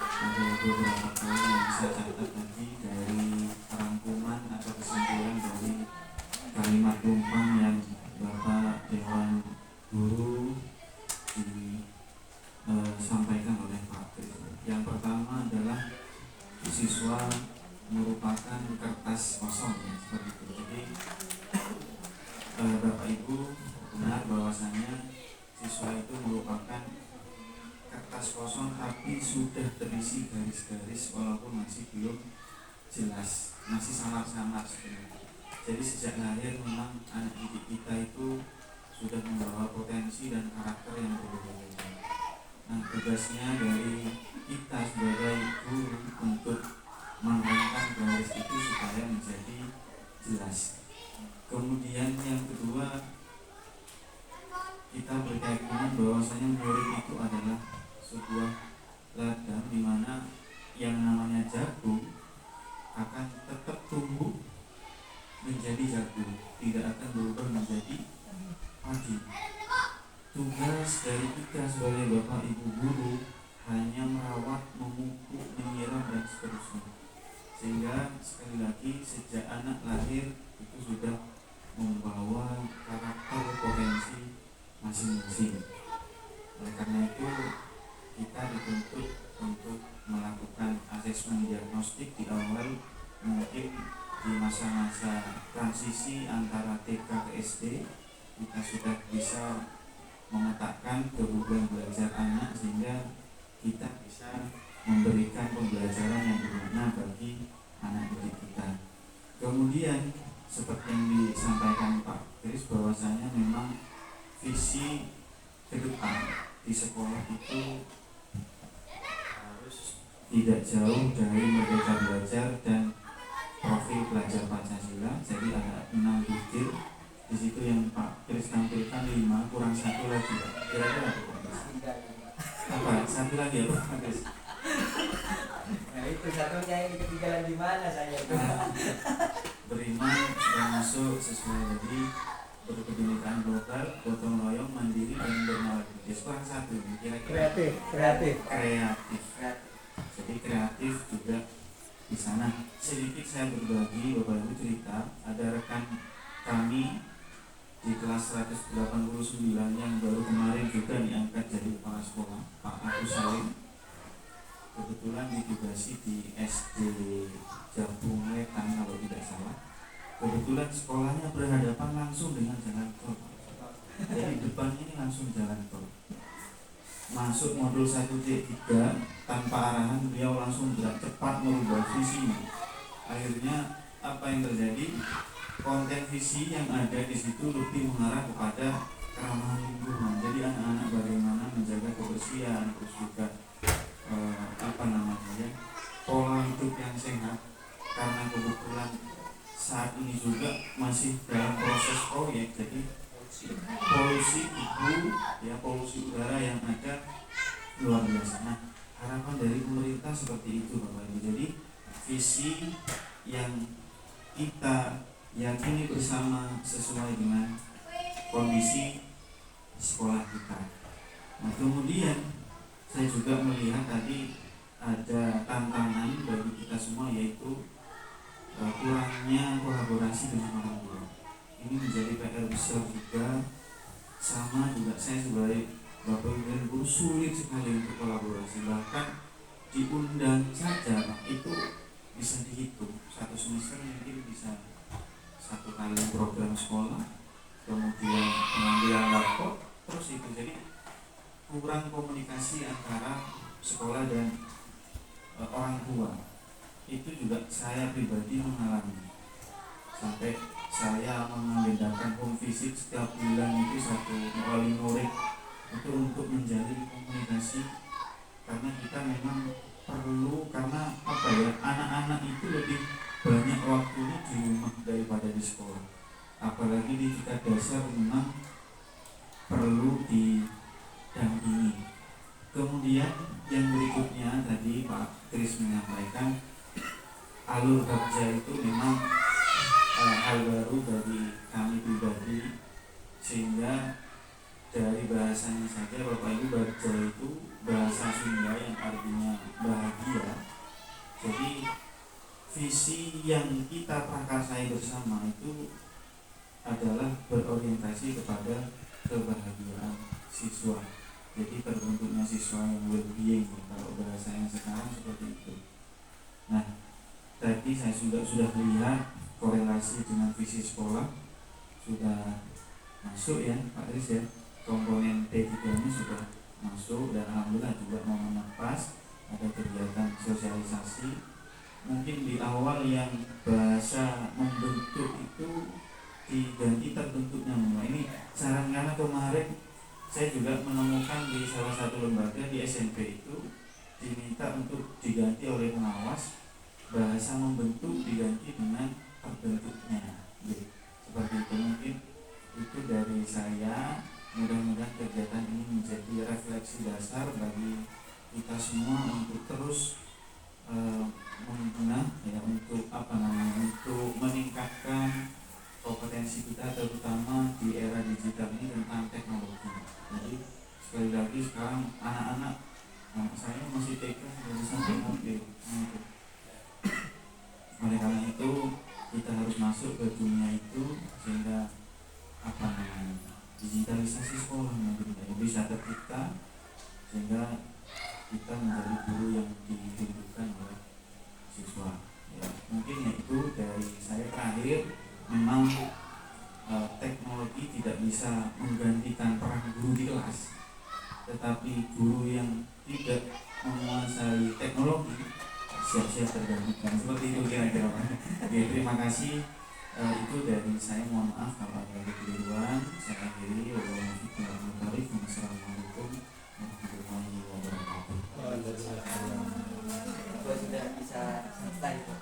Ada beberapa poin yang bisa catat tadi dari rangkuman atau kesimpulan dari kalimat tumpang yang Bapak Dewan Guru disampaikan oleh Pak Kris. Yang pertama adalah siswa merupakan kertas kosong, ya, seperti itu. Jadi Bapak Ibu benar bahwasanya siswa itu merupakan kertas kosong tapi sudah terisi garis-garis walaupun masih belum jelas, masih samar-samar sebenarnya. Jadi sejak lahir memang anak didik kita itu sudah membawa potensi dan karakter yang berbeda-beda. Nah, tugasnya dari kita sebagai guru untuk mengangkat garis itu supaya menjadi jelas. Kemudian yang kedua, kita berkeyakinan bahwasanya murid itu adalah sebuah ladang di mana yang namanya jagung akan tetap tumbuh menjadi jagung, tidak akan berubah menjadi padi. Tugas dari kita sebagai Bapak Ibu guru hanya merawat, memupuk, menyiram dan seterusnya, sehingga sekali lagi sejak anak lahir itu sudah membawa karakter potensi masing-masing. Oleh karena itu kita dituntut untuk melakukan asesmen diagnostik di awal, mungkin di masa-masa transisi antara TK ke SD kita sudah bisa memetakan kebutuhan belajar anak sehingga kita bisa memberikan pembelajaran yang berguna bagi anak didik kita. Kemudian seperti yang disampaikan Pak Kris bahwasanya memang visi ke depan di sekolah itu harus tidak jauh dari Merdeka Belajar dan profil pelajar Pancasila. Jadi ada 6 butir. Di situ yang Pak Kris tampilkan 5 kurang 1 lagi. Kira-kira apa Pak Kris? Apa? 1 lagi ya Pak Kris? Nah itu satunya ini ketinggalan di mana saya itu. Beriman dan masuk sesuai tadi, berkebinekaan global, gotong royong, mandiri dan bernalar. Kurang 1 kira-kira. Kreatif. Jadi kreatif juga di sana. Sedikit saya berbagi, Bapak Ibu cerita, ada rekan kami di kelas 189 yang baru kemarin juga diangkat jadi kepala sekolah, Pak Agus Salim. Kebetulan ditugasi di SD Jabung Wetan kalau tidak salah. Kebetulan sekolahnya berhadapan langsung dengan jalan tol. Jadi depan ini langsung jalan tol. Masuk modul 1D3 tanpa arahan, beliau langsung gerak cepat merubah visinya. Akhirnya apa yang terjadi? Konten visi yang ada di situ lebih mengarah kepada keramahan lingkungan. Jadi anak-anak bagaimana menjaga kebersihan, terus juga pola hidup yang sehat. Karena kebetulan saat ini juga masih dalam proses proyek, jadi polusi polusi udara yang ada luar biasa. Nah, harapan dari pemerintah seperti itu Bapak Ibu. Jadi visi yang kita yakini bersama sesuai dengan kondisi sekolah kita. Nah, kemudian saya juga melihat tadi ada tantangan bagi kita semua, yaitu kurangnya kolaborasi dengan orang tua. Ini menjadi PR besar juga. Sama juga saya sebagai Bapak Ibu dan Guru sulit sekali untuk kolaborasi. Bahkan diundang saja itu bisa dihitung. Satu semester mungkin bisa 1 kali program sekolah, kemudian pengambilan rapor, terus itu. Jadi kurang komunikasi antara sekolah dan orang tua. Itu juga saya pribadi mengalami. Sampai saya mengagendakan home visit setiap bulan itu 1 wali murid itu untuk menjalin komunikasi, karena kita memang perlu, karena anak-anak itu lebih banyak waktunya di rumah daripada di sekolah. Apalagi di tingkat dasar memang perlu didampingi. Kemudian yang berikutnya tadi Pak Kris menyampaikan alur bagja itu memang hal baru bagi kami pribadi, sehingga dari bahasanya saja Bapak Ibu, bagja itu bahasa Sunda yang artinya bahagia. Jadi visi yang kita prakarsai bersama itu adalah berorientasi kepada kebahagiaan siswa. Jadi terbentuknya siswa yang well-being, kalau bahasanya sekarang seperti itu. Nah, tadi saya sudah melihat korelasi dengan visi sekolah sudah masuk ya Pak Kris ya. Komponen T3 ini sudah masuk dan alhamdulillah juga mau menepas ada kegiatan sosialisasi. Mungkin di awal yang bahasa membentuk itu diganti terbentuknya mulai. Ini saran, karena kemarin saya juga menemukan di salah satu lembaga di SMP itu diminta untuk diganti oleh pengawas, bahasa membentuk diganti dengan terbentuknya. Seperti itu, mungkin itu dari saya. Mudah-mudahan kegiatan ini menjadi refleksi dasar bagi kita semua untuk terus untuk meningkatkan kompetensi kita, terutama di era digital ini tentang teknologi. Jadi sekali lagi sekarang anak saya masih TK sudah bisa mengerti. masuk ke dunia itu sehingga apa namanya digitalisasi sekolah mungkin bisa tercipta sehingga kita menjadi guru yang dirindukan oleh siswa. Ya, mungkin itu dari saya. Terakhir, memang teknologi tidak bisa menggantikan peran guru di kelas, tetapi guru yang tidak menguasai teknologi siap-siap tergantikan. Seperti itu kira-kira Pak. Oke, terima kasih. Itu dari saya, mohon maaf kalau ada kekeliruan. Saya akhiri. Wassalamualaikum warahmatullahi wabarakatuh. Gue sudah bisa selesai kok.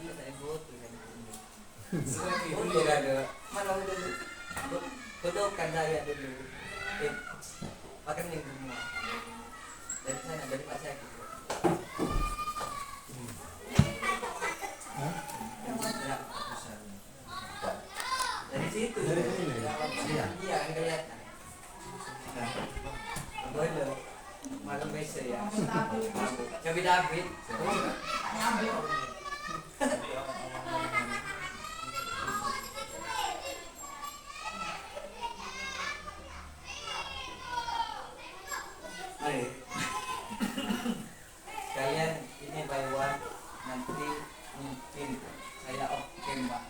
Iya saya foto kan. Oh iya ada. Mana dulu? Fotokan saya dulu. Makan yang semua. Dari sana dari Pak saya. Dari situ. Dari sini. Iya kan kelihatan. Boleh. Malam besok ya. Coba David. Kalian ini by one nanti mungkin saya oke Mbak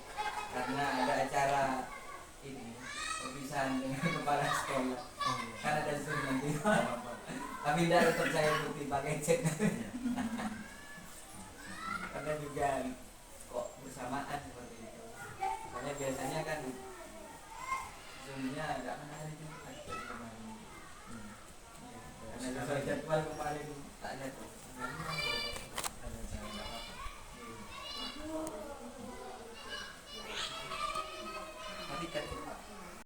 karena ada acara ini perpisahan dengan kepala sekolah kan ada Zoom nanti tapi tidak tetap saya ikuti pakai chat